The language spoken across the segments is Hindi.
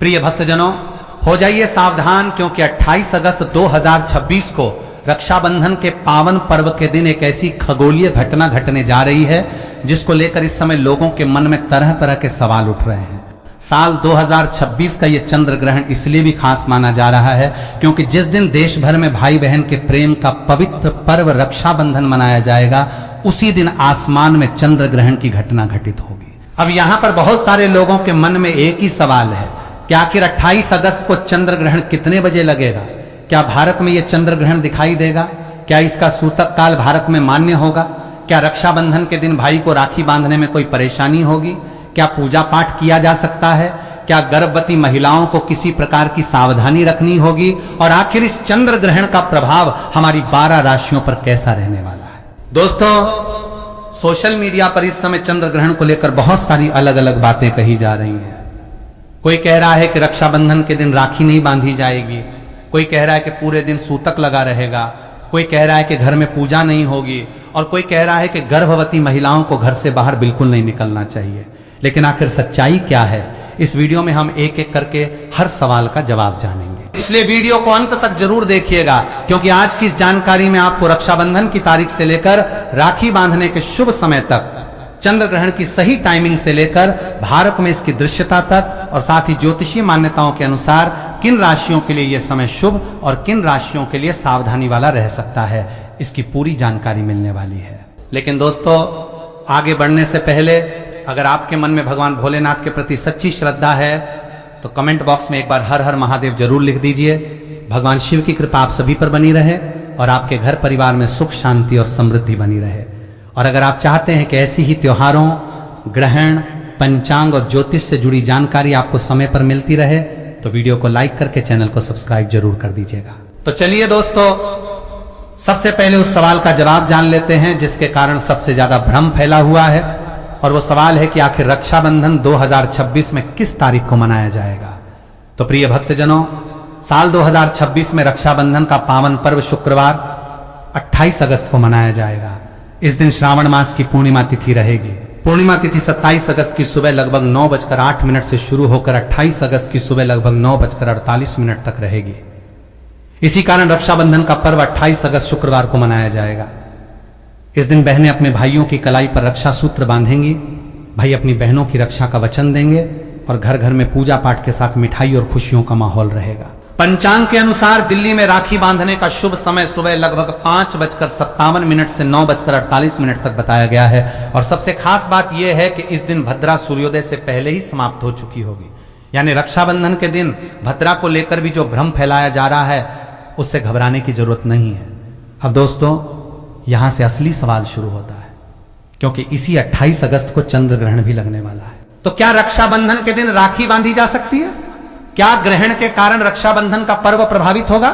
प्रिय भक्तजनों, हो जाइए सावधान, क्योंकि 28 अगस्त 2026 को रक्षाबंधन के पावन पर्व के दिन एक ऐसी खगोलीय घटना घटने जा रही है जिसको लेकर इस समय लोगों के मन में तरह तरह के सवाल उठ रहे हैं। साल 2026 का यह चंद्र ग्रहण इसलिए भी खास माना जा रहा है क्योंकि जिस दिन देश भर में भाई बहन के प्रेम का पवित्र पर्व रक्षाबंधन मनाया जाएगा, उसी दिन आसमान में चंद्र ग्रहण की घटना घटित होगी। अब यहां पर बहुत सारे लोगों के मन में एक ही सवाल है कि आखिर 28 अगस्त को चंद्र ग्रहण कितने बजे लगेगा? क्या भारत में यह चंद्र ग्रहण दिखाई देगा? क्या इसका सूतक काल भारत में मान्य होगा? क्या रक्षाबंधन के दिन भाई को राखी बांधने में कोई परेशानी होगी? क्या पूजा पाठ किया जा सकता है? क्या गर्भवती महिलाओं को किसी प्रकार की सावधानी रखनी होगी? और आखिर इस चंद्र ग्रहण का प्रभाव हमारी 12 राशियों पर कैसा रहने वाला है? दोस्तों, सोशल मीडिया पर इस समय चंद्र ग्रहण को लेकर बहुत सारी अलग अलग बातें कही जा रही हैं। कोई कह रहा है कि रक्षाबंधन के दिन राखी नहीं बांधी जाएगी, कोई कह रहा है कि पूरे दिन सूतक लगा रहेगा, कोई कह रहा है कि घर में पूजा नहीं होगी, और कोई कह रहा है कि गर्भवती महिलाओं को घर से बाहर बिल्कुल नहीं निकलना चाहिए। लेकिन आखिर सच्चाई क्या है? इस वीडियो में हम एक एक करके हर सवाल का जवाब जानेंगे, इसलिए वीडियो को अंत तक जरूर देखिएगा, क्योंकि आज की इस जानकारी में आपको रक्षाबंधन की तारीख से लेकर राखी बांधने के शुभ समय तक, चंद्र ग्रहण की सही टाइमिंग से लेकर भारत में इसकी दृश्यता तक, और साथ ही ज्योतिषीय मान्यताओं के अनुसार किन राशियों के लिए यह समय शुभ और किन राशियों के लिए सावधानी वाला रह सकता है, इसकी पूरी जानकारी मिलने वाली है। लेकिन दोस्तों, आगे बढ़ने से पहले अगर आपके मन में भगवान भोलेनाथ के प्रति सच्ची श्रद्धा है तो कमेंट बॉक्स में एक बार हर हर महादेव जरूर लिख दीजिए। भगवान शिव की कृपा आप सभी पर बनी रहे और आपके घर परिवार में सुख शांति और समृद्धि बनी रहे। और अगर आप चाहते हैं कि ऐसी ही त्योहारों, ग्रहण, पंचांग और ज्योतिष से जुड़ी जानकारी आपको समय पर मिलती रहे तो वीडियो को लाइक करके चैनल को सब्सक्राइब जरूर कर दीजिएगा। तो चलिए दोस्तों, सबसे पहले उस सवाल का जवाब जान लेते हैं जिसके कारण सबसे ज्यादा भ्रम फैला हुआ है, और वो सवाल है कि आखिर रक्षाबंधन 2026 में किस तारीख को मनाया जाएगा। तो प्रिय भक्तजनों, साल 2026 में रक्षाबंधन का पावन पर्व शुक्रवार 28 अगस्त को मनाया जाएगा। इस दिन श्रावण मास की पूर्णिमा तिथि रहेगी। पूर्णिमा तिथि 27 अगस्त की सुबह लगभग 9:08 से शुरू होकर 28 अगस्त की सुबह लगभग 9:48 तक रहेगी। इसी कारण रक्षाबंधन का पर्व 28 अगस्त शुक्रवार को मनाया जाएगा। इस दिन बहनें अपने भाइयों की कलाई पर रक्षा सूत्र बांधेंगी, भाई अपनी बहनों की रक्षा का वचन देंगे, और घर घर में पूजा पाठ के साथ मिठाई और खुशियों का माहौल रहेगा। पंचांग के अनुसार दिल्ली में राखी बांधने का शुभ समय सुबह लगभग 5:57 से 9:48 तक बताया गया है। और सबसे खास बात यह है कि इस दिन भद्रा सूर्योदय से पहले ही समाप्त हो चुकी होगी। यानी रक्षाबंधन के दिन भद्रा को लेकर भी जो भ्रम फैलाया जा रहा है उससे घबराने की जरूरत नहीं है। अब दोस्तों, यहां से असली सवाल शुरू होता है, क्योंकि इसी 28 अगस्त को चंद्र ग्रहण भी लगने वाला है। तो क्या रक्षाबंधन के दिन राखी बांधी जा सकती है? क्या ग्रहण के कारण रक्षाबंधन का पर्व प्रभावित होगा?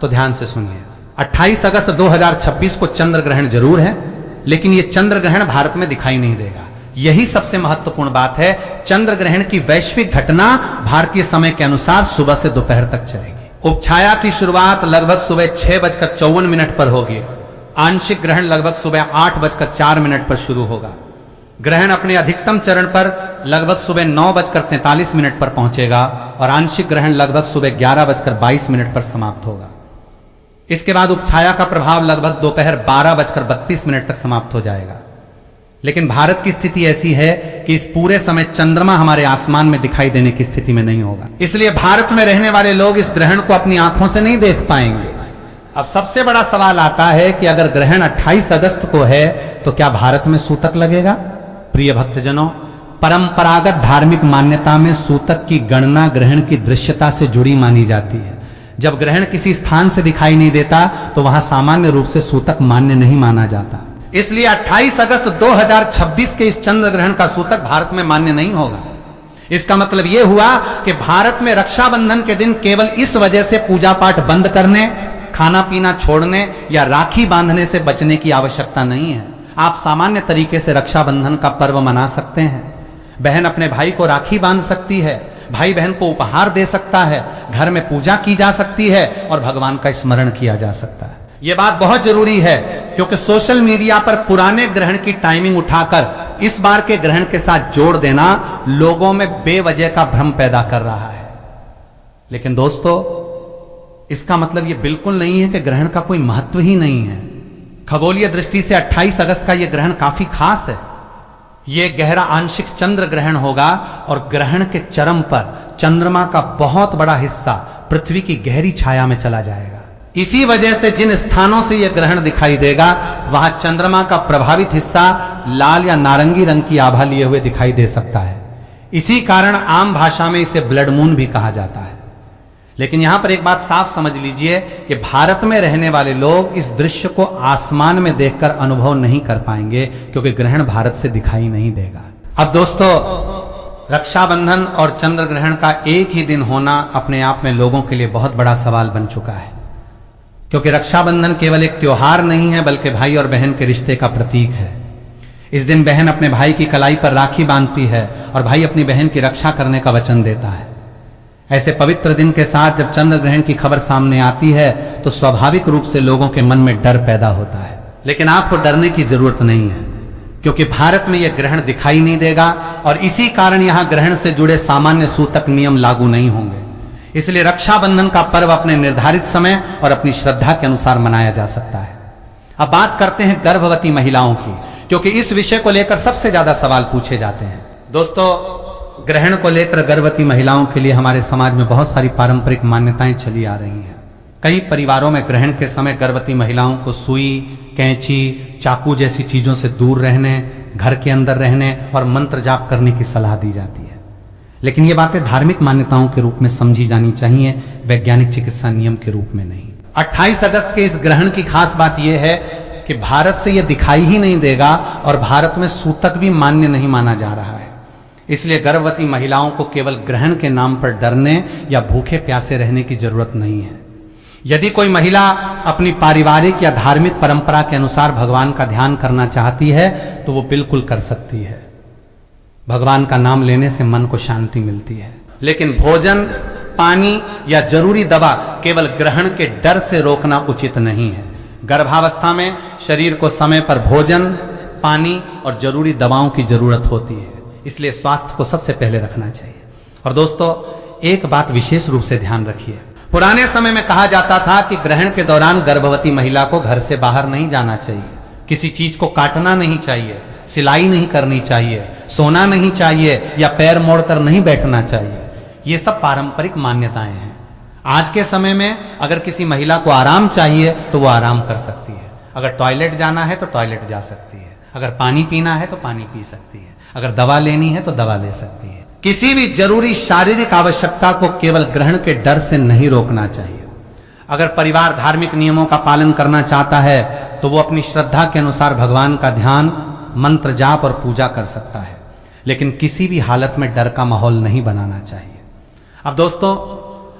तो ध्यान से सुनिए, 28 अगस्त 2026 को चंद्र ग्रहण जरूर है, लेकिन यह चंद्र ग्रहण भारत में दिखाई नहीं देगा। यही सबसे महत्वपूर्ण बात है। चंद्र ग्रहण की वैश्विक घटना भारतीय समय के अनुसार सुबह से दोपहर तक चलेगी। उपछाया की शुरुआत लगभग सुबह 6:54 पर होगी। आंशिक ग्रहण लगभग सुबह 8:04 पर शुरू होगा। ग्रहण अपने अधिकतम चरण पर लगभग सुबह 9:43 पर पहुंचेगा और आंशिक ग्रहण लगभग सुबह 11:22 पर समाप्त होगा। इसके बाद उपछाया का प्रभाव लगभग दोपहर 12:32 तक समाप्त हो जाएगा। लेकिन भारत की स्थिति ऐसी है कि इस पूरे समय चंद्रमा हमारे आसमान में दिखाई देने की स्थिति में नहीं होगा, इसलिए भारत में रहने वाले लोग इस ग्रहण को अपनी आंखों से नहीं देख पाएंगे। अब सबसे बड़ा सवाल आता है कि अगर ग्रहण 28 अगस्त को है तो क्या भारत में सूतक लगेगा? प्रिय भक्तजनों, परंपरागत धार्मिक मान्यता में सूतक की गणना ग्रहण की दृश्यता से जुड़ी मानी जाती है। जब ग्रहण किसी स्थान से दिखाई नहीं देता तो वहां सामान्य रूप से सूतक मान्य नहीं माना जाता। इसलिए 28 अगस्त 2026 के इस चंद्र ग्रहण का सूतक भारत में मान्य नहीं होगा। इसका मतलब यह हुआ कि भारत में रक्षाबंधन के दिन केवल इस वजह से पूजा पाठ बंद करने, खाना पीना छोड़ने या राखी बांधने से बचने की आवश्यकता नहीं है। आप सामान्य तरीके से रक्षाबंधन का पर्व मना सकते हैं। बहन अपने भाई को राखी बांध सकती है, भाई बहन को उपहार दे सकता है, घर में पूजा की जा सकती है और भगवान का स्मरण किया जा सकता है। यह बात बहुत जरूरी है क्योंकि सोशल मीडिया पर पुराने ग्रहण की टाइमिंग उठाकर इस बार के ग्रहण के साथ जोड़ देना लोगों में बेवजह का भ्रम पैदा कर रहा है। लेकिन दोस्तों, इसका मतलब यह बिल्कुल नहीं है कि ग्रहण का कोई महत्व ही नहीं है। खगोलीय दृष्टि से 28 अगस्त का यह ग्रहण काफी खास है। यह गहरा आंशिक चंद्र ग्रहण होगा और ग्रहण के चरम पर चंद्रमा का बहुत बड़ा हिस्सा पृथ्वी की गहरी छाया में चला जाएगा। इसी वजह से जिन स्थानों से यह ग्रहण दिखाई देगा वहां चंद्रमा का प्रभावित हिस्सा लाल या नारंगी रंग की आभा लिए हुए दिखाई दे सकता है। इसी कारण आम भाषा में इसे ब्लड मून भी कहा जाता है। लेकिन यहां पर एक बात साफ समझ लीजिए कि भारत में रहने वाले लोग इस दृश्य को आसमान में देखकर अनुभव नहीं कर पाएंगे, क्योंकि ग्रहण भारत से दिखाई नहीं देगा। अब दोस्तों, रक्षाबंधन और चंद्र ग्रहण का एक ही दिन होना अपने आप में लोगों के लिए बहुत बड़ा सवाल बन चुका है, क्योंकि रक्षाबंधन केवल एक त्योहार नहीं है बल्कि भाई और बहन के रिश्ते का प्रतीक है। इस दिन बहन अपने भाई की कलाई पर राखी बांधती है और भाई अपनी बहन की रक्षा करने का वचन देता है। ऐसे पवित्र दिन के साथ जब चंद्र ग्रहण की खबर सामने आती है तो स्वाभाविक रूप से लोगों के मन में डर पैदा होता है। लेकिन आपको डरने की जरूरत नहीं है, क्योंकि भारत में यह ग्रहण दिखाई नहीं देगा और इसी कारण यहां ग्रहण से जुड़े सामान्य सूतक नियम लागू नहीं होंगे। इसलिए रक्षाबंधन का पर्व अपने निर्धारित समय और अपनी श्रद्धा के अनुसार मनाया जा सकता है। अब बात करते हैं गर्भवती महिलाओं की, क्योंकि इस विषय को लेकर सबसे ज्यादा सवाल पूछे जाते हैं। दोस्तों, ग्रहण को लेकर गर्भवती महिलाओं के लिए हमारे समाज में बहुत सारी पारंपरिक मान्यताएं चली आ रही हैं। कई परिवारों में ग्रहण के समय गर्भवती महिलाओं को सुई, कैंची, चाकू जैसी चीजों से दूर रहने, घर के अंदर रहने और मंत्र जाप करने की सलाह दी जाती है। लेकिन ये बातें धार्मिक मान्यताओं के रूप में समझी जानी चाहिए, वैज्ञानिक चिकित्सा नियम के रूप में नहीं। 28 अगस्त के इस ग्रहण की खास बात यह है कि भारत से यह दिखाई ही नहीं देगा और भारत में सूतक भी मान्य नहीं माना जा रहा है। इसलिए गर्भवती महिलाओं को केवल ग्रहण के नाम पर डरने या भूखे प्यासे रहने की जरूरत नहीं है। यदि कोई महिला अपनी पारिवारिक या धार्मिक परंपरा के अनुसार भगवान का ध्यान करना चाहती है तो वो बिल्कुल कर सकती है। भगवान का नाम लेने से मन को शांति मिलती है। लेकिन भोजन, पानी या जरूरी दवा केवल ग्रहण के डर से रोकना उचित नहीं है। गर्भावस्था में शरीर को समय पर भोजन, पानी और जरूरी दवाओं की जरूरत होती है, इसलिए स्वास्थ्य को सबसे पहले रखना चाहिए। और दोस्तों, एक बात विशेष रूप से ध्यान रखिए। पुराने समय में कहा जाता था कि ग्रहण के दौरान गर्भवती महिला को घर से बाहर नहीं जाना चाहिए, किसी चीज को काटना नहीं चाहिए, सिलाई नहीं करनी चाहिए, सोना नहीं चाहिए या पैर मोड़कर नहीं बैठना चाहिए। ये सब पारंपरिक मान्यताएं हैं। आज के समय में अगर किसी महिला को आराम चाहिए तो वो आराम कर सकती है। अगर टॉयलेट जाना है तो टॉयलेट जा सकती है, अगर पानी पीना है तो पानी पी सकती है, अगर दवा लेनी है तो दवा ले सकती है। किसी भी जरूरी शारीरिक आवश्यकता को केवल ग्रहण के डर से नहीं रोकना चाहिए। अगर परिवार धार्मिक नियमों का पालन करना चाहता है तो वो अपनी श्रद्धा के अनुसार भगवान का ध्यान, मंत्र जाप और पूजा कर सकता है, लेकिन किसी भी हालत में डर का माहौल नहीं बनाना चाहिए। अब दोस्तों,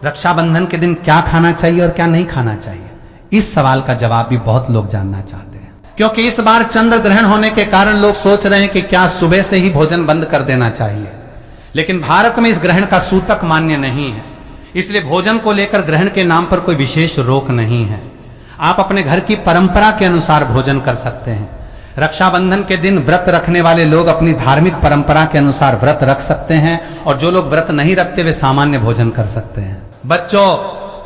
रक्षाबंधन के दिन क्या खाना चाहिए और क्या नहीं खाना चाहिए, इस सवाल का जवाब भी बहुत लोग जानना चाहते हैं। क्योंकि इस बार चंद्र ग्रहण होने के कारण लोग सोच रहे हैं कि क्या सुबह से ही भोजन बंद कर देना चाहिए। लेकिन भारत में इस ग्रहण का सूतक मान्य नहीं है, इसलिए भोजन को लेकर ग्रहण के नाम पर कोई विशेष रोक नहीं है। आप अपने घर की परंपरा के अनुसार भोजन कर सकते हैं। रक्षाबंधन के दिन व्रत रखने वाले लोग अपनी धार्मिक परंपरा के अनुसार व्रत रख सकते हैं और जो लोग व्रत नहीं रखते वे सामान्य भोजन कर सकते हैं। बच्चों,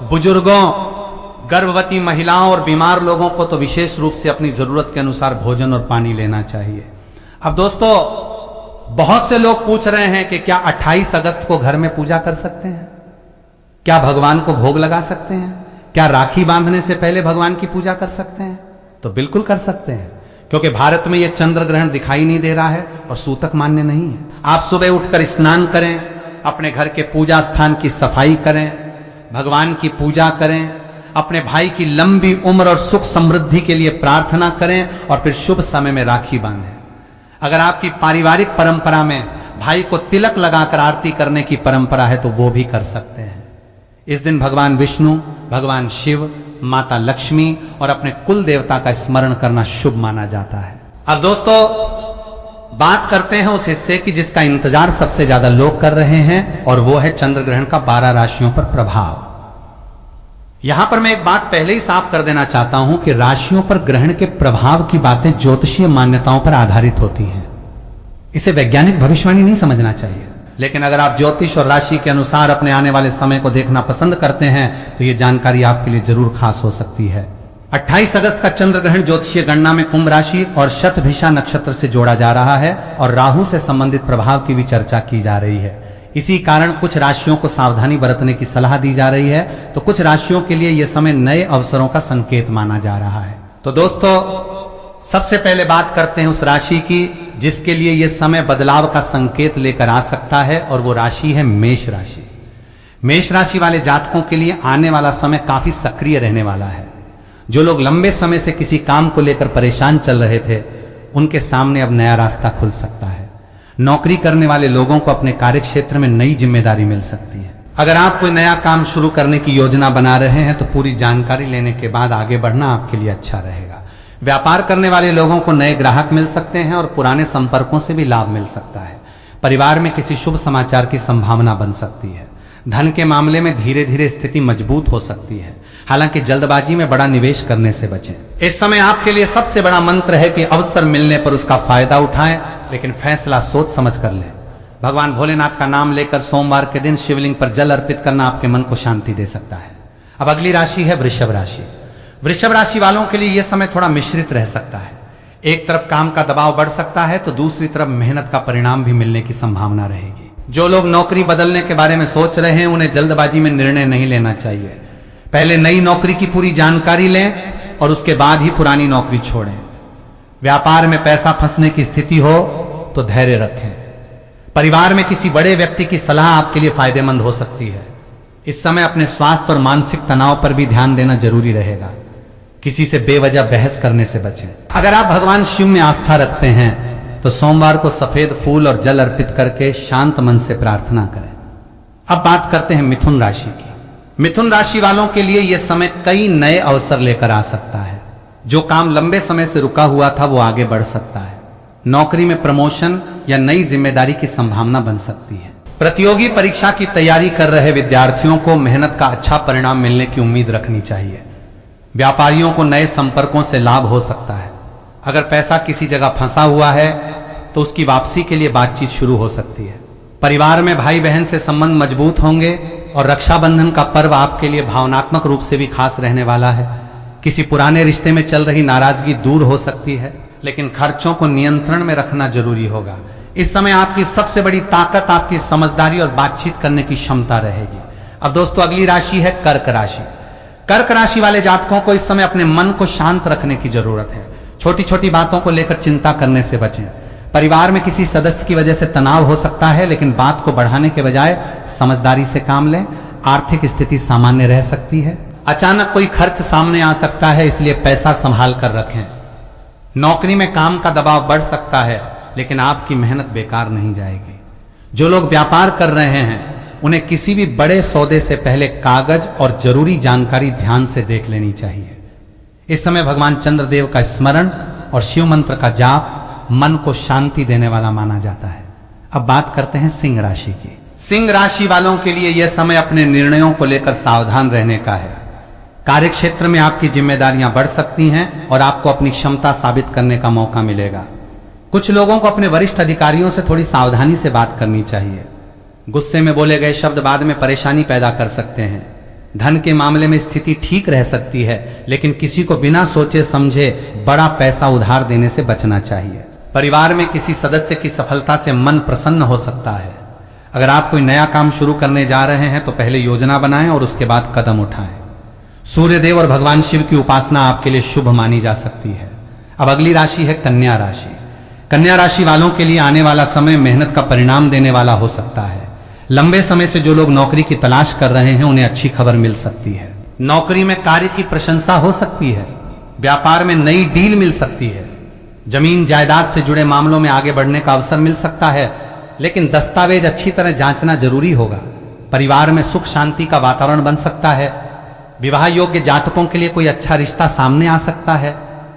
बुजुर्गों, गर्भवती महिलाओं और बीमार लोगों को तो विशेष रूप से अपनी जरूरत के अनुसार भोजन और पानी लेना चाहिए। अब दोस्तों, बहुत से लोग पूछ रहे हैं कि क्या 28 अगस्त को घर में पूजा कर सकते हैं, क्या भगवान को भोग लगा सकते हैं, क्या राखी बांधने से पहले भगवान की पूजा कर सकते हैं? तो बिल्कुल कर सकते हैं, क्योंकि भारत में यह चंद्र ग्रहण दिखाई नहीं दे रहा है और सूतक मान्य नहीं है। आप सुबह उठकर स्नान करें, अपने घर के पूजा स्थान की सफाई करें, भगवान की पूजा करें, अपने भाई की लंबी उम्र और सुख समृद्धि के लिए प्रार्थना करें और फिर शुभ समय में राखी बांधें। अगर आपकी पारिवारिक परंपरा में भाई को तिलक लगाकर आरती करने की परंपरा है तो वो भी कर सकते हैं। इस दिन भगवान विष्णु, भगवान शिव, माता लक्ष्मी और अपने कुल देवता का स्मरण करना शुभ माना जाता है। अब दोस्तों, बात करते हैं उस हिस्से की जिसका इंतजार सबसे ज्यादा लोग कर रहे हैं, और वो है चंद्र ग्रहण का 12 राशियों पर प्रभाव। यहां पर मैं एक बात पहले ही साफ कर देना चाहता हूं कि राशियों पर ग्रहण के प्रभाव की बातें ज्योतिषीय मान्यताओं पर आधारित होती हैं। इसे वैज्ञानिक भविष्यवाणी नहीं समझना चाहिए। लेकिन अगर आप ज्योतिष और राशि के अनुसार अपने आने वाले समय को देखना पसंद करते हैं तो ये जानकारी आपके लिए जरूर खास हो सकती है। 28 अगस्त का चंद्र ग्रहण ज्योतिषीय गणना में कुंभ राशि और शतभिषा नक्षत्र से जोड़ा जा रहा है और राहु से संबंधित प्रभाव की भी चर्चा की जा रही है। इसी कारण कुछ राशियों को सावधानी बरतने की सलाह दी जा रही है, तो कुछ राशियों के लिए यह समय नए अवसरों का संकेत माना जा रहा है। तो दोस्तों, सबसे पहले बात करते हैं उस राशि की जिसके लिए यह समय बदलाव का संकेत लेकर आ सकता है, और वो राशि है मेष राशि। मेष राशि वाले जातकों के लिए आने वाला समय काफी सक्रिय रहने वाला है। जो लोग लंबे समय से किसी काम को लेकर परेशान चल रहे थे, उनके सामने अब नया रास्ता खुल सकता है। नौकरी करने वाले लोगों को अपने कार्य क्षेत्र में नई जिम्मेदारी मिल सकती है। अगर आप कोई नया काम शुरू करने की योजना बना रहे हैं तो पूरी जानकारी लेने के बाद आगे बढ़ना आपके लिए अच्छा रहेगा। व्यापार करने वाले लोगों को नए ग्राहक मिल सकते हैं और पुराने संपर्कों से भी लाभ मिल सकता है। परिवार में किसी शुभ समाचार की संभावना बन सकती है। धन के मामले में धीरे धीरे स्थिति मजबूत हो सकती है, हालांकि जल्दबाजी में बड़ा निवेश करने से बचें। इस समय आपके लिए सबसे बड़ा मंत्र है कि अवसर मिलने पर उसका फायदा उठाएं, लेकिन फैसला सोच समझ कर लें। भगवान भोलेनाथ का नाम लेकर सोमवार के दिन शिवलिंग पर जल अर्पित करना आपके मन को शांति दे सकता है। अब अगली राशि है वृषभ राशि। वृषभ राशि वालों के लिए यह समय थोड़ा मिश्रित रह सकता है। एक तरफ काम का दबाव बढ़ सकता है तो दूसरी तरफ मेहनत का परिणाम भी मिलने की संभावना रहेगी। जो लोग नौकरी बदलने के बारे में सोच रहे हैं, उन्हें जल्दबाजी में निर्णय नहीं लेना चाहिए। पहले नई नौकरी की पूरी जानकारी लें और उसके बाद ही पुरानी नौकरी छोड़ें। व्यापार में पैसा फंसने की स्थिति हो तो धैर्य रखें। परिवार में किसी बड़े व्यक्ति की सलाह आपके लिए फायदेमंद हो सकती है। इस समय अपने स्वास्थ्य और मानसिक तनाव पर भी ध्यान देना जरूरी रहेगा। किसी से बेवजह बहस करने से बचें। अगर आप भगवान शिव में आस्था रखते हैं तो सोमवार को सफेद फूल और जल अर्पित करके शांत मन से प्रार्थना करें। अब बात करते हैं मिथुन राशि की। मिथुन राशि वालों के लिए यह समय कई नए अवसर लेकर आ सकता है। जो काम लंबे समय से रुका हुआ था वो आगे बढ़ सकता है। नौकरी में प्रमोशन या नई जिम्मेदारी की संभावना बन सकती है। प्रतियोगी परीक्षा की तैयारी कर रहे विद्यार्थियों को मेहनत का अच्छा परिणाम मिलने की उम्मीद रखनी चाहिए। व्यापारियों को नए संपर्कों से लाभ हो सकता है। अगर पैसा किसी जगह फंसा हुआ है तो उसकी वापसी के लिए बातचीत शुरू हो सकती है। परिवार में भाई बहन से संबंध मजबूत होंगे और रक्षाबंधन का पर्व आपके लिए भावनात्मक रूप से भी खास रहने वाला है। किसी पुराने रिश्ते में चल रही नाराजगी दूर हो सकती है, लेकिन खर्चों को नियंत्रण में रखना जरूरी होगा। इस समय आपकी सबसे बड़ी ताकत आपकी समझदारी और बातचीत करने की क्षमता रहेगी। अब दोस्तों, अगली राशि है कर्क राशि। कर्क राशि वाले जातकों को इस समय अपने मन को शांत रखने की जरूरत है। छोटी छोटी बातों को लेकर चिंता करने से बचें। परिवार में किसी सदस्य की वजह से तनाव हो सकता है, लेकिन बात को बढ़ाने के बजाय समझदारी से काम लें। आर्थिक स्थिति सामान्य रह सकती है। अचानक कोई खर्च सामने आ सकता है, इसलिए पैसा संभाल कर रखें। नौकरी में काम का दबाव बढ़ सकता है, लेकिन आपकी मेहनत बेकार नहीं जाएगी। जो लोग व्यापार कर रहे हैं उन्हें किसी भी बड़े सौदे से पहले कागज और जरूरी जानकारी ध्यान से देख लेनी चाहिए। इस समय भगवान चंद्रदेव का स्मरण और शिव मंत्र का जाप मन को शांति देने वाला माना जाता है। अब बात करते हैं सिंह राशि की। सिंह राशि वालों के लिए यह समय अपने निर्णयों को लेकर सावधान रहने का है। कार्य क्षेत्र में आपकी जिम्मेदारियां बढ़ सकती हैं और आपको अपनी क्षमता साबित करने का मौका मिलेगा। कुछ लोगों को अपने वरिष्ठ अधिकारियों से थोड़ी सावधानी से बात करनी चाहिए। गुस्से में बोले गए शब्द बाद में परेशानी पैदा कर सकते हैं। धन के मामले में स्थिति ठीक रह सकती है, लेकिन किसी को बिना सोचे समझे बड़ा पैसा उधार देने से बचना चाहिए। परिवार में किसी सदस्य की सफलता से मन प्रसन्न हो सकता है। अगर आप कोई नया काम शुरू करने जा रहे हैं तो पहले योजना बनाएं और उसके बाद कदम उठाएं। सूर्यदेव और भगवान शिव की उपासना आपके लिए शुभ मानी जा सकती है। अब अगली राशि है कन्या राशि। कन्या राशि वालों के लिए आने वाला समय मेहनत का परिणाम देने वाला हो सकता है। लंबे समय से जो लोग नौकरी की तलाश कर रहे हैं उन्हें अच्छी खबर मिल सकती है। नौकरी में कार्य की प्रशंसा हो सकती है। व्यापार में नई डील मिल सकती है। जमीन जायदाद से जुड़े मामलों में आगे बढ़ने का अवसर मिल सकता है, लेकिन दस्तावेज अच्छी तरह जांचना जरूरी होगा। परिवार में सुख शांति का वातावरण बन सकता है। विवाह योग्य जातकों के लिए कोई अच्छा रिश्ता सामने आ सकता है।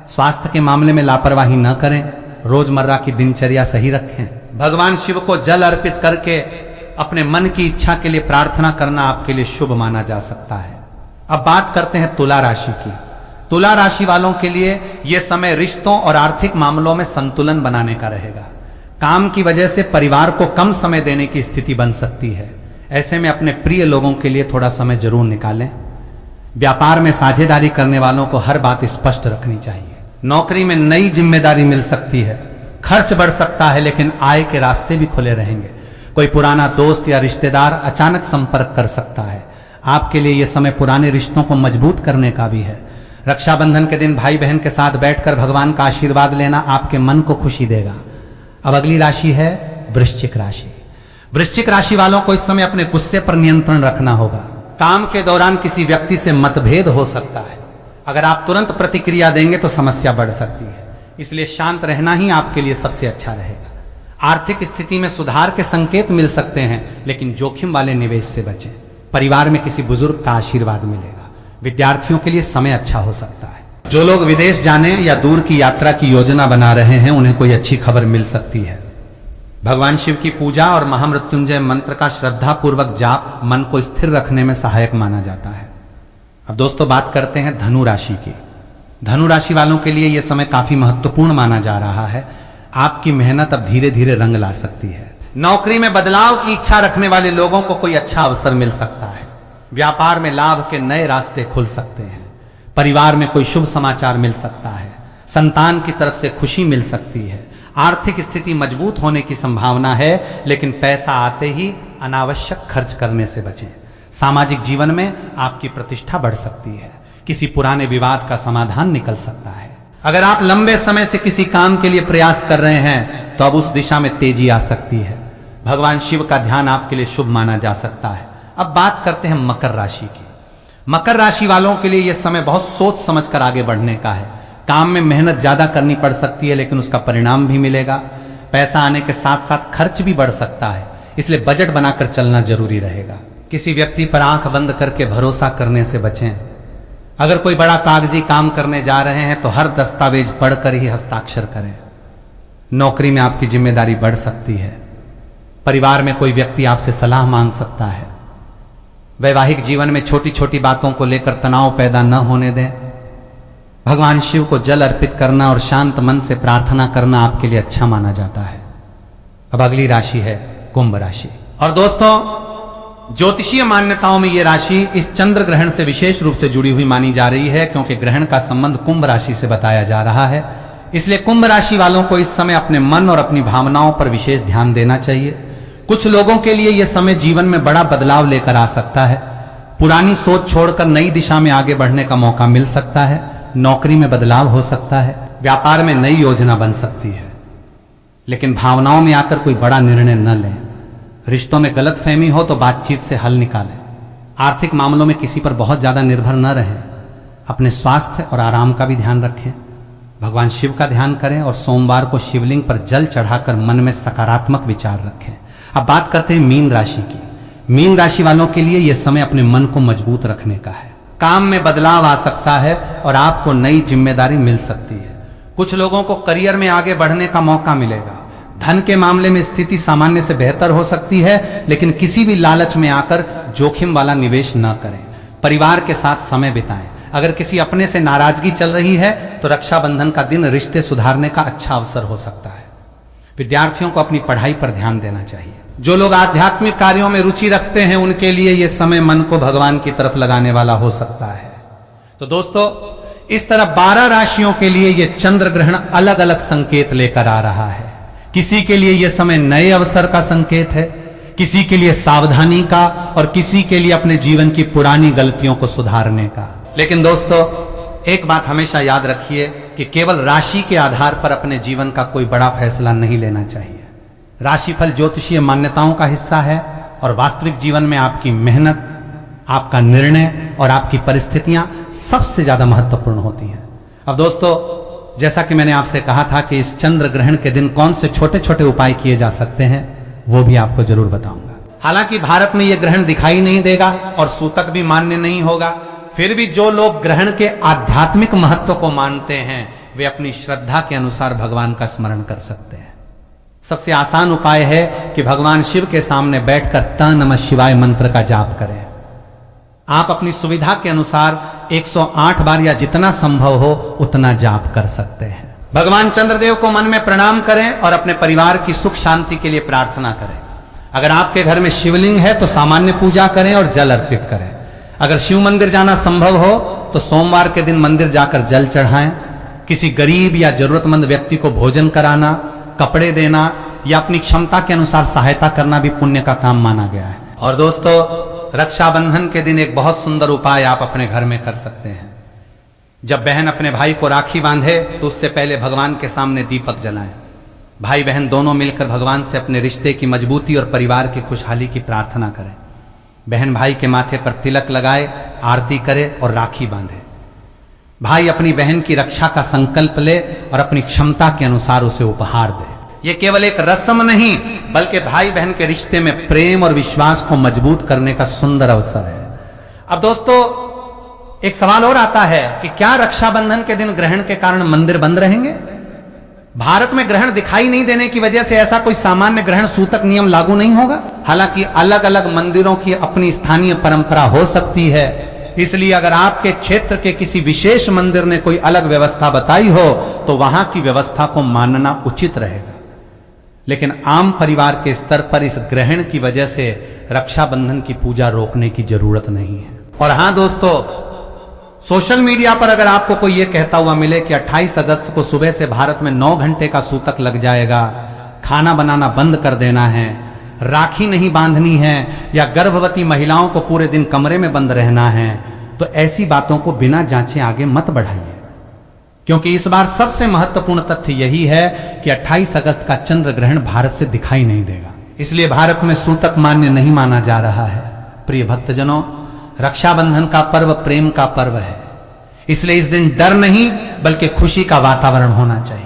स्वास्थ्य के मामले में लापरवाही न करें। रोजमर्रा की दिनचर्या सही रखें। भगवान शिव को जल अर्पित करके अपने मन की इच्छा के लिए प्रार्थना करना आपके लिए शुभ माना जा सकता है। अब बात करते हैं तुला राशि की। तुला राशि वालों के लिए यह समय रिश्तों और आर्थिक मामलों में संतुलन बनाने का रहेगा। काम की वजह से परिवार को कम समय देने की स्थिति बन सकती है। ऐसे में अपने प्रिय लोगों के लिए थोड़ा समय जरूर निकालें। व्यापार में साझेदारी करने वालों को हर बात स्पष्ट रखनी चाहिए। नौकरी में नई जिम्मेदारी मिल सकती है, खर्च बढ़ सकता है, लेकिन आय के रास्ते भी खुले रहेंगे। कोई पुराना दोस्त या रिश्तेदार अचानक संपर्क कर सकता है। आपके लिए यह समय पुराने रिश्तों को मजबूत करने का भी है। रक्षाबंधन के दिन भाई बहन के साथ बैठकर भगवान का आशीर्वाद लेना आपके मन को खुशी देगा। अब अगली राशि है वृश्चिक राशि। वृश्चिक राशि वालों को इस समय अपने गुस्से पर नियंत्रण रखना होगा। काम के दौरान किसी व्यक्ति से मतभेद हो सकता है। अगर आप तुरंत प्रतिक्रिया देंगे तो समस्या बढ़ सकती है, इसलिए शांत रहना ही आपके लिए सबसे अच्छा रहेगा। आर्थिक स्थिति में सुधार के संकेत मिल सकते हैं, लेकिन जोखिम वाले निवेश से बचें। परिवार में किसी बुजुर्ग का आशीर्वाद मिलेगा। विद्यार्थियों के लिए समय अच्छा हो सकता है। जो लोग विदेश जाने या दूर की यात्रा की योजना बना रहे हैं, उन्हें कोई अच्छी खबर मिल सकती है। भगवान शिव की पूजा और महामृत्युंजय मंत्र का श्रद्धा पूर्वक जाप मन को स्थिर रखने में सहायक माना जाता है। अब दोस्तों बात करते हैं धनु राशि की। धनु राशि वालों के लिए यह समय काफी महत्वपूर्ण माना जा रहा है। आपकी मेहनत अब धीरे धीरे रंग ला सकती है। नौकरी में बदलाव की इच्छा रखने वाले लोगों को कोई अच्छा अवसर मिल सकता है। व्यापार में लाभ के नए रास्ते खुल सकते हैं। परिवार में कोई शुभ समाचार मिल सकता है। संतान की तरफ से खुशी मिल सकती है। आर्थिक स्थिति मजबूत होने की संभावना है, लेकिन पैसा आते ही अनावश्यक खर्च करने से बचें। सामाजिक जीवन में आपकी प्रतिष्ठा बढ़ सकती है। किसी पुराने विवाद का समाधान निकल सकता है। अगर आप लंबे समय से किसी काम के लिए प्रयास कर रहे हैं तो अब उस दिशा में तेजी आ सकती है। भगवान शिव का ध्यान आपके लिए शुभ माना जा सकता है। अब बात करते हैं मकर राशि की। मकर राशि वालों के लिए यह समय बहुत सोच समझकर आगे बढ़ने का है। काम में मेहनत ज्यादा करनी पड़ सकती है, लेकिन उसका परिणाम भी मिलेगा। पैसा आने के साथ साथ खर्च भी बढ़ सकता है, इसलिए बजट बनाकर चलना जरूरी रहेगा। किसी व्यक्ति पर आंख बंद करके भरोसा करने से बचें। अगर कोई बड़ा कागजी काम करने जा रहे हैं तो हर दस्तावेज पढ़कर ही हस्ताक्षर करें। नौकरी में आपकी जिम्मेदारी बढ़ सकती है। परिवार में कोई व्यक्ति आपसे सलाह मांग सकता है। वैवाहिक जीवन में छोटी छोटी बातों को लेकर तनाव पैदा न होने दें। भगवान शिव को जल अर्पित करना और शांत मन से प्रार्थना करना आपके लिए अच्छा माना जाता है। अब अगली राशि है कुंभ राशि। और दोस्तों, ज्योतिषीय मान्यताओं में यह राशि इस चंद्र ग्रहण से विशेष रूप से जुड़ी हुई मानी जा रही है, क्योंकि ग्रहण का संबंध कुंभ राशि से बताया जा रहा है। इसलिए कुंभ राशि वालों को इस समय अपने मन और अपनी भावनाओं पर विशेष ध्यान देना चाहिए। कुछ लोगों के लिए यह समय जीवन में बड़ा बदलाव लेकर आ सकता है। पुरानी सोच छोड़कर नई दिशा में आगे बढ़ने का मौका मिल सकता है। नौकरी में बदलाव हो सकता है। व्यापार में नई योजना बन सकती है, लेकिन भावनाओं में आकर कोई बड़ा निर्णय न लें। रिश्तों में गलतफहमी हो तो बातचीत से हल निकालें। आर्थिक मामलों में किसी पर बहुत ज्यादा निर्भर न रहें। अपने स्वास्थ्य और आराम का भी ध्यान रखें। भगवान शिव का ध्यान करें और सोमवार को शिवलिंग पर जल चढ़ाकर मन में सकारात्मक विचार रखें। अब बात करते हैं मीन राशि की। मीन राशि वालों के लिए यह समय अपने मन को मजबूत रखने का है। काम में बदलाव आ सकता है और आपको नई जिम्मेदारी मिल सकती है। कुछ लोगों को करियर में आगे बढ़ने का मौका मिलेगा। धन के मामले में स्थिति सामान्य से बेहतर हो सकती है, लेकिन किसी भी लालच में आकर जोखिम वाला निवेश न करें। परिवार के साथ समय बिताएं। अगर किसी अपने से नाराजगी चल रही है तो रक्षाबंधन का दिन रिश्ते सुधारने का अच्छा अवसर हो सकता है। विद्यार्थियों को अपनी पढ़ाई पर ध्यान देना चाहिए। जो लोग आध्यात्मिक कार्यों में रुचि रखते हैं उनके लिए यह समय मन को भगवान की तरफ लगाने वाला हो सकता है। तो दोस्तों, इस तरह 12 राशियों के लिए यह चंद्र ग्रहण अलग अलग संकेत लेकर आ रहा है। किसी के लिए यह समय नए अवसर का संकेत है, किसी के लिए सावधानी का, और किसी के लिए अपने जीवन की पुरानी गलतियों को सुधारने का। लेकिन दोस्तों, एक बात हमेशा याद रखिए कि केवल राशि के आधार पर अपने जीवन का कोई बड़ा फैसला नहीं लेना चाहिए। राशिफल ज्योतिषीय मान्यताओं का हिस्सा है और वास्तविक जीवन में आपकी मेहनत, आपका निर्णय और आपकी परिस्थितियां सबसे ज्यादा महत्वपूर्ण होती हैं। अब दोस्तों, जैसा कि मैंने आपसे कहा था कि इस चंद्र ग्रहण के दिन कौन से छोटे छोटे उपाय किए जा सकते हैं, वो भी आपको जरूर बताऊंगा। हालांकि भारत में यह ग्रहण दिखाई नहीं देगा और सूतक भी मान्य नहीं होगा, फिर भी जो लोग ग्रहण के आध्यात्मिक महत्व को मानते हैं वे अपनी श्रद्धा के अनुसार भगवान का स्मरण कर सकते हैं। सबसे आसान उपाय है कि भगवान शिव के सामने बैठकर त नमः शिवाय मंत्र का जाप करें। आप अपनी सुविधा के अनुसार 108 बार या जितना संभव हो उतना जाप कर सकते हैं। भगवान चंद्रदेव को मन में प्रणाम करें और अपने परिवार की सुख शांति के लिए प्रार्थना करें। अगर आपके घर में शिवलिंग है तो सामान्य पूजा करें और जल अर्पित करें। अगर शिव मंदिर जाना संभव हो तो सोमवार के दिन मंदिर जाकर जल चढ़ाएं। किसी गरीब या जरूरतमंद व्यक्ति को भोजन कराना, कपड़े देना या अपनी क्षमता के अनुसार सहायता करना भी पुण्य का काम माना गया है। और दोस्तों, रक्षाबंधन के दिन एक बहुत सुंदर उपाय आप अपने घर में कर सकते हैं। जब बहन अपने भाई को राखी बांधे तो उससे पहले भगवान के सामने दीपक जलाएं। भाई बहन दोनों मिलकर भगवान से अपने रिश्ते की मजबूती और परिवार की खुशहाली की प्रार्थना करें। बहन भाई के माथे पर तिलक लगाए, आरती करे और राखी बांधे। भाई अपनी बहन की रक्षा का संकल्प ले और अपनी क्षमता के अनुसार उसे उपहार दे। यह केवल एक रस्म नहीं बल्कि भाई बहन के रिश्ते में प्रेम और विश्वास को मजबूत करने का सुंदर अवसर है। अब दोस्तों, एक सवाल और आता है कि क्या रक्षाबंधन के दिन ग्रहण के कारण मंदिर बंद रहेंगे? भारत में ग्रहण दिखाई नहीं देने की वजह से ऐसा कोई सामान्य ग्रहण सूतक नियम लागू नहीं होगा। हालांकि अलग अलग मंदिरों की अपनी स्थानीय परंपरा हो सकती है, इसलिए अगर आपके क्षेत्र के किसी विशेष मंदिर ने कोई अलग व्यवस्था बताई हो तो वहां की व्यवस्था को मानना उचित रहेगा। लेकिन आम परिवार के स्तर पर इस ग्रहण की वजह से रक्षाबंधन की पूजा रोकने की जरूरत नहीं है। और हां दोस्तों, सोशल मीडिया पर अगर आपको कोई यह कहता हुआ मिले कि 28 अगस्त को सुबह से भारत में 9 घंटे का सूतक लग जाएगा, खाना बनाना बंद कर देना है, राखी नहीं बांधनी है या गर्भवती महिलाओं को पूरे दिन कमरे में बंद रहना है, तो ऐसी बातों को बिना जांचे आगे मत बढ़ाइए। क्योंकि इस बार सबसे महत्वपूर्ण तथ्य यही है कि 28 अगस्त का चंद्र ग्रहण भारत से दिखाई नहीं देगा, इसलिए भारत में सूतक मान्य नहीं माना जा रहा है। प्रिय भक्तजनों, रक्षाबंधन का पर्व प्रेम का पर्व है, इसलिए इस दिन डर नहीं बल्कि खुशी का वातावरण होना चाहिए।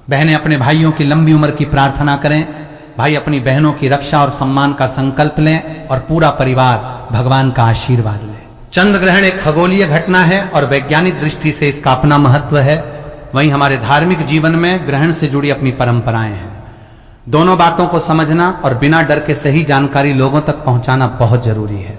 बहनें अपने भाइयों की लंबी उम्र की प्रार्थना करें, भाई अपनी बहनों की रक्षा और सम्मान का संकल्प लें और पूरा परिवार भगवान का आशीर्वाद ले। चंद्र ग्रहण एक खगोलीय घटना है और वैज्ञानिक दृष्टि से इसका अपना महत्व है। वहीं हमारे धार्मिक जीवन में ग्रहण से जुड़ी अपनी परंपराएं हैं। दोनों बातों को समझना और बिना डर के सही जानकारी लोगों तक पहुंचाना बहुत जरूरी है।